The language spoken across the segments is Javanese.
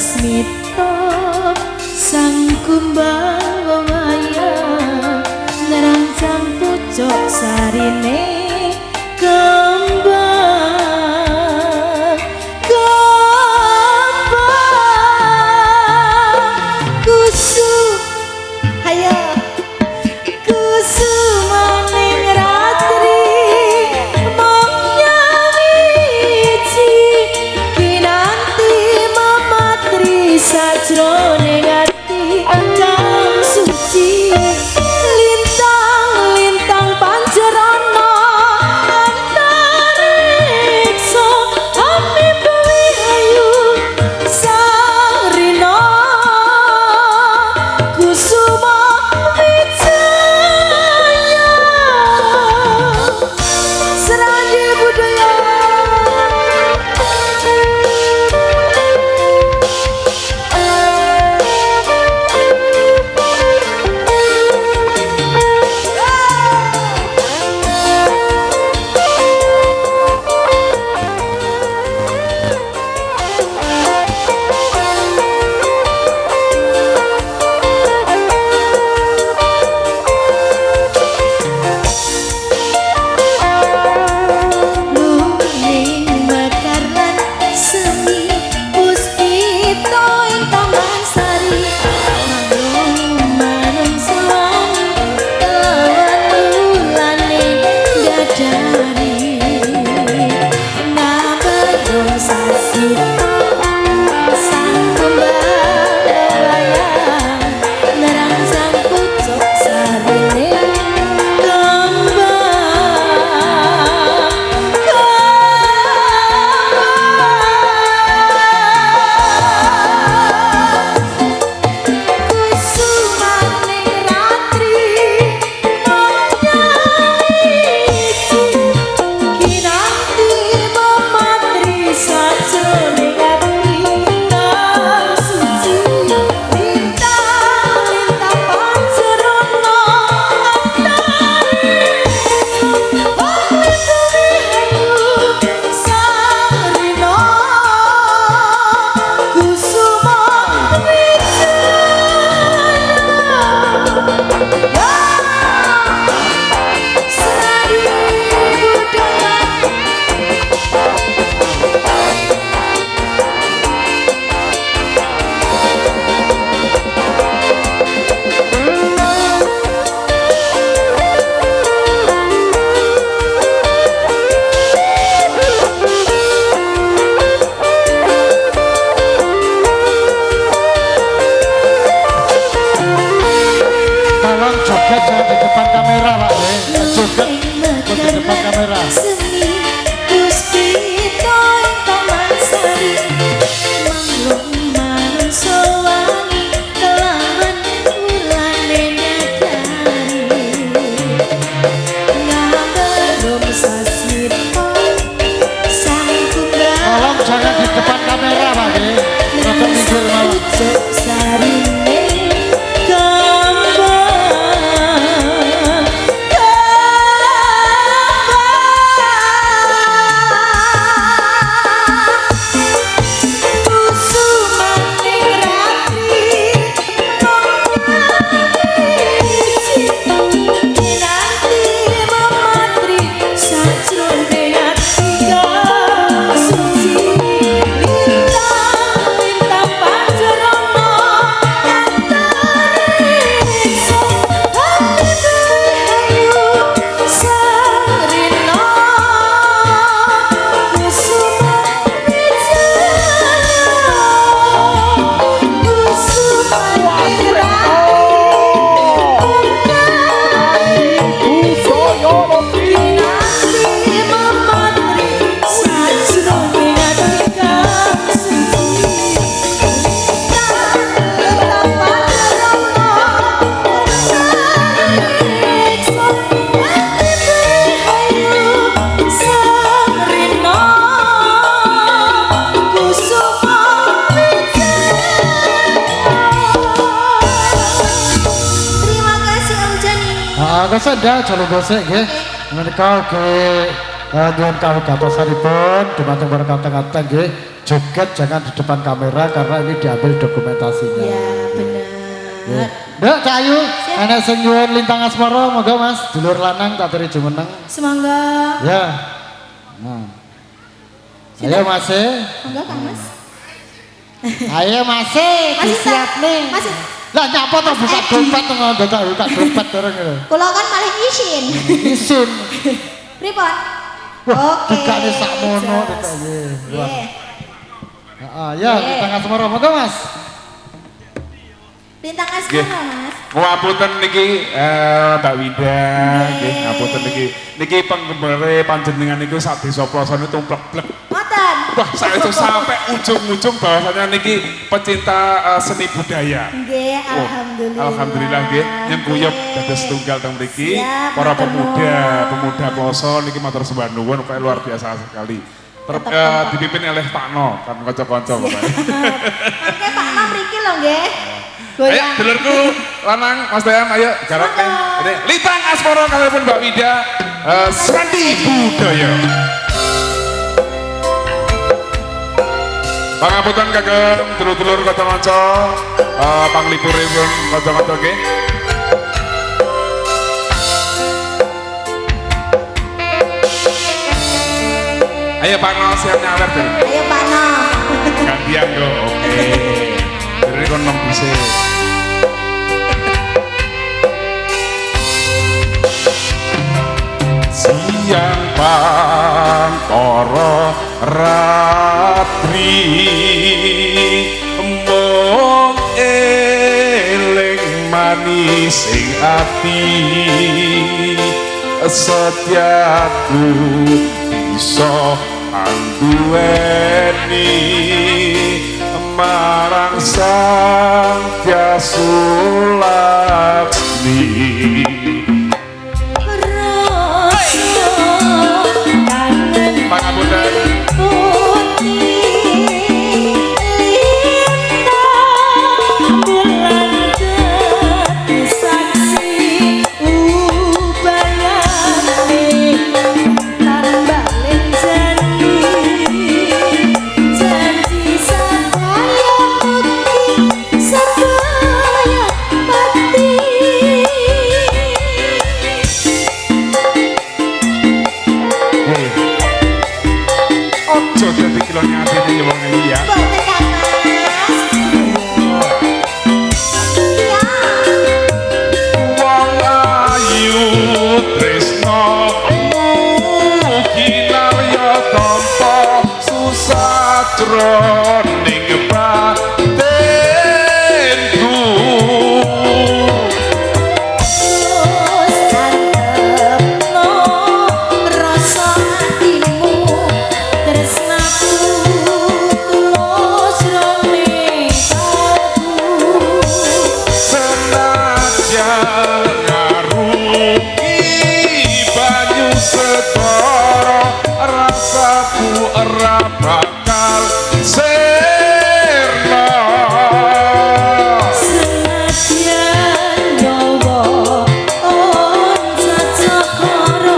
sasmita sang kumbang wayang nerancang pucuk sarine kembang kusu hayo kusumaning ratri mong nyawiji kinanti mamatri sajroning ati kang suci lintang-lintang panjerana antariksa ami bumi ayu sarina kusuma wijaya Seraji budaya jangan di depan kamera Pak joget di depan kamera seni puspita taman sari manglung manungsa wangi kelawan ulane nyadari ngabarum sasmita sang kumbang tolong jangan di depan kamera Pak rada minggir malah sarine Keseda jalur bosek nggih menika nggih nyuwun kawugatosipun dumateng para kata-kata nggih joget jangan di depan kamera karena ini diambil dokumentasinya. Ya benar. Mbak Cahayu, enak sing nyuwun lintang asmara, monggo Mas, dulur lanang tak teri jumeneng. Semoga. Ya. Nah. Ayo Mas. Monggo Kang Mas. Ayo Mas, siap nih. Mas. Lah nyapa to buka dompet to ngono tak buka dompet bareng lho. Kula kan paling isin. Isin. Pripun? Wah, Oke. dikane sakmono to nggih. Nggih. Heeh, ya lintang asmara monggo Mas. Lintang asmara Mas. Ngapunten niki Mbak Winda, nggih ngapunten niki penggembare panjenengan niku sak desa Plosone tumplek-plek. Ngoten. Wah, saya itu sampai ujung-ujung bahwasanya niki pecinta seni budaya. Nggih, Oh, alhamdulillah. alhamdulillah nggih nyengkuyup dados tunggal teng mriki Siap, para matur pemuda Ploso niki matur sembah nuwun pokoknya luar biasa sekali. Dipimpin oleh Pak No kan kanca-kanca pokoknya. Oke, Pak Nom mriki lho nggih. Ayo Goyang. dulurku lanang Mas Dayan ayo garap nih. Ini Lintang Asmara kalian Mbak Wida Sandi Budaya. Pangapunten kagem dulur-dulur kanca-kanca panglipuripun kanca-kanca nggih. Ayo Pak No siap nyawer dulu. Ayo Pak Nom. Gantian yo, oke. Dari kon nom bisa. Siang pangkara ratri mung eling manis ing ati setiaku bisa anduweni marang sang Tyasulaksmi. Rasa kangen Pangapunten. putih lintang bulan dadi saksi ubayane tambalen janji sadaya bukti sadaya pati. Ojo dadi kilonya atine ya wong iki ya. Boten Kang Mas. Ya. Wong ayu tresno kinarya tanpa susah jroning batinku. Terus tantepno rasa atimu tresnaku tulus rone aku. Senajan ngarungi banyu segara rasaku ora bakal sirna. Senadyan nyawa cocok karo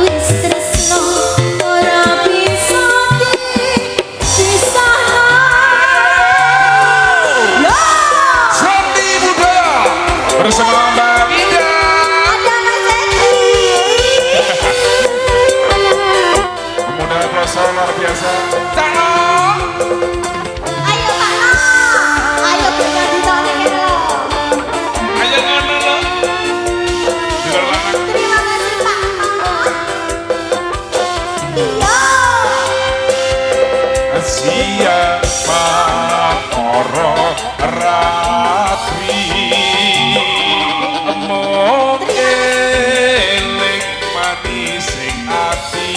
wis tresno ora bisa dipisahno. Yo! Sandi Budaya bersama Mbak Ida. Ada Mas Edi. Pemuda Ploso luar biasa. Cano. Ayo Pak No. Ayo kita ditolak ya. Ayo ngono lo. Dulur lanang. Terima kasih Pak No. Iya. Siapa para ratri mung eling manis ing ati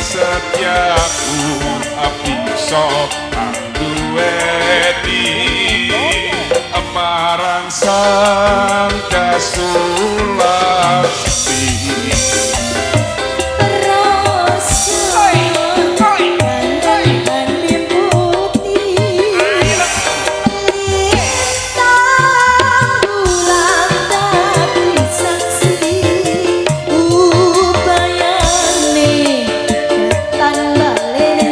setiaku bisa anduweni marang sang Tyasulaksmi. Rasa kangen putih lintang bulan dadi saksi ubayane tambalen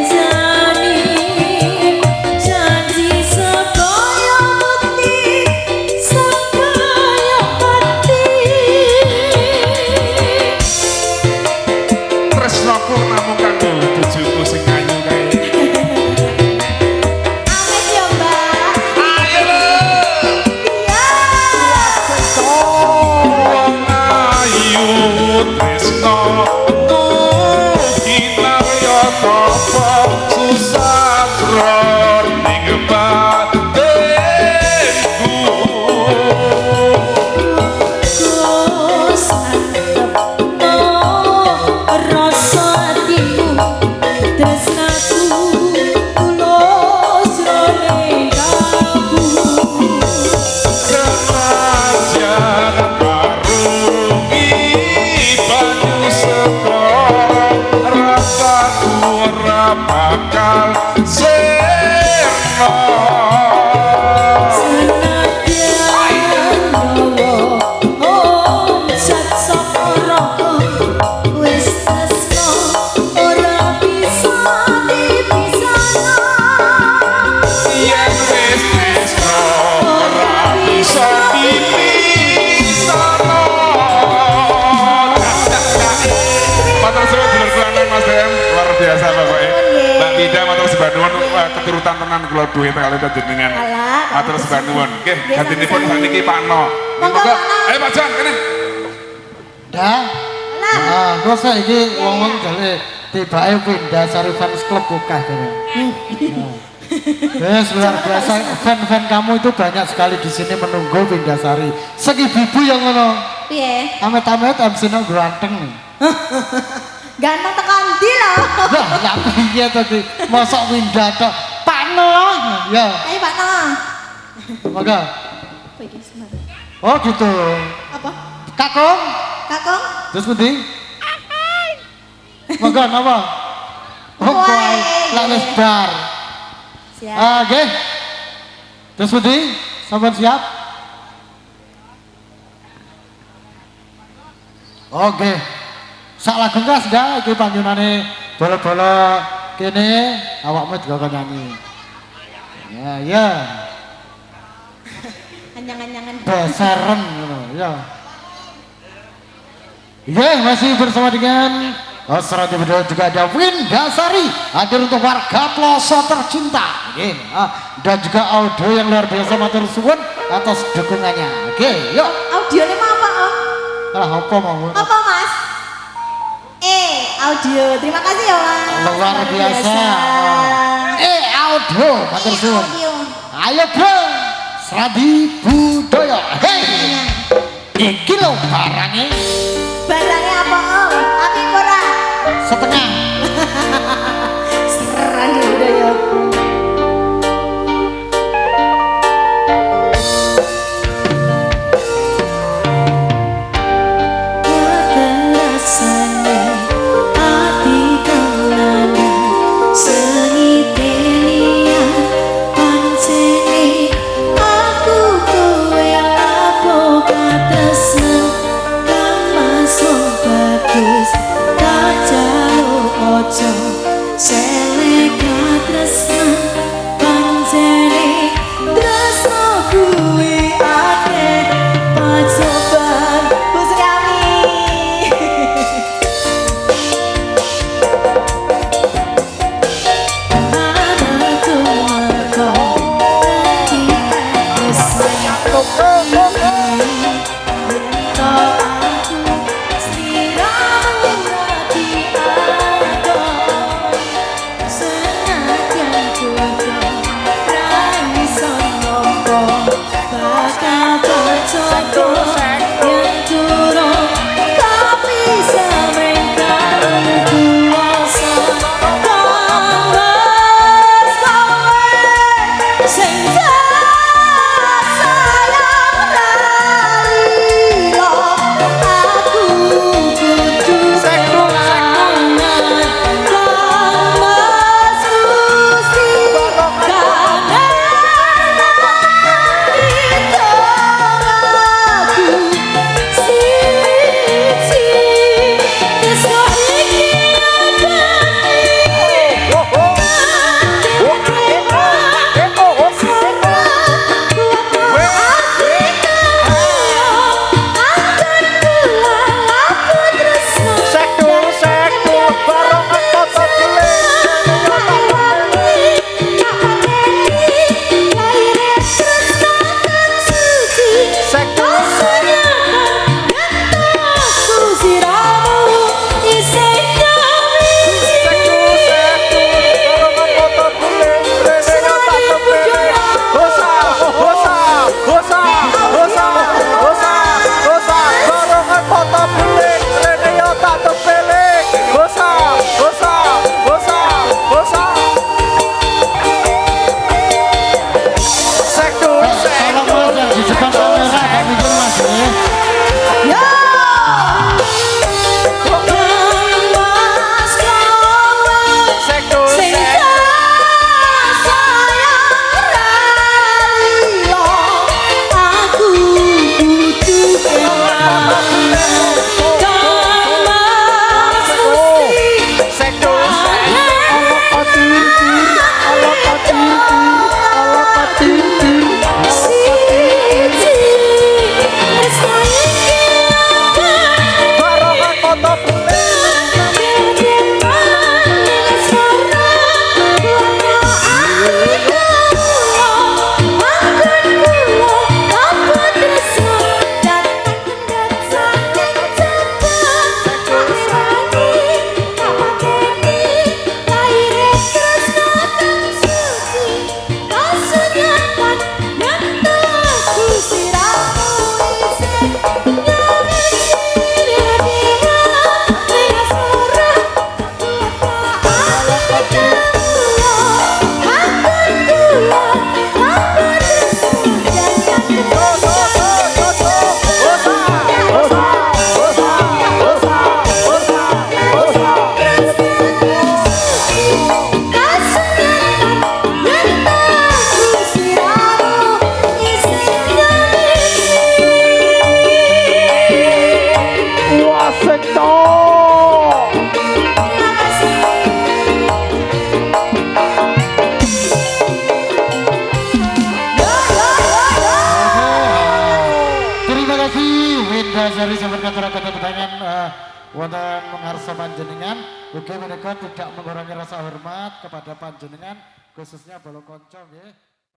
yen wis tresno ora bisa dipisahno. Matur suwun dulur kulanan Mas Dem, luar biasa pokoknya. Mbak Vida matur sembah nuwun keturutan tenan kula duwe kali panjenengan. Matur sembah nuwun. Nggih, gantinipun sakniki Pak No. Monggo. Ayo Pak Jan kene. Dah. Ah, kok saiki wong-wong jale tibake pindah Sari Fans Club Kukah kene. Yes, luar biasa. Fan-fan kamu itu banyak sekali di sini menunggu Pindasari. Segi bibu yang ngono. Piye? Amet-amet MC-no ganteng. Ganteng tekan ndi lho? Lah, lah piye tadi? Mosok pindah tok. Pak No. Ya. Ayo Pak No. Monggo. Oh gitu. Apa? Kakung. Kakung? Terus pundi? Monggo napa? Oh, Wae. lak wis bar. Siap. Ah, nggih. Terus pundi? Sampun siap? Oke. Sak lagu gas dah iki panjenengane bola-bola kene awakmu juga nyanyi. Ya, ya. Anyang-anyangan. Beseren ngono, ya. Masih bersama dengan Selanjutnya video juga ada Windasari hadir untuk warga Ploso tercinta. Dan juga audio yang luar biasa matur suwun atas dukungannya. Yuk. Audionya mau apa Om? Alah apa mau? Apa Mas? Audio. Terima kasih ya Mas. Luar biasa. Audio matur suwun. Audio. Ayo bro, Sradi Budaya. Hei, iki lho barangnya. Barangnya apa Om? Api ora? Setengah. Sradi Budaya. Tak jauh Terima kasih. Yo, yo, yo, yo. Terima kasih Windasari sampun kata-kata pertanyaan wonten mengharsa panjenengan. Ugi menika tidak mengurangi rasa hormat kepada panjenengan khususnya Bolo Konco nggih.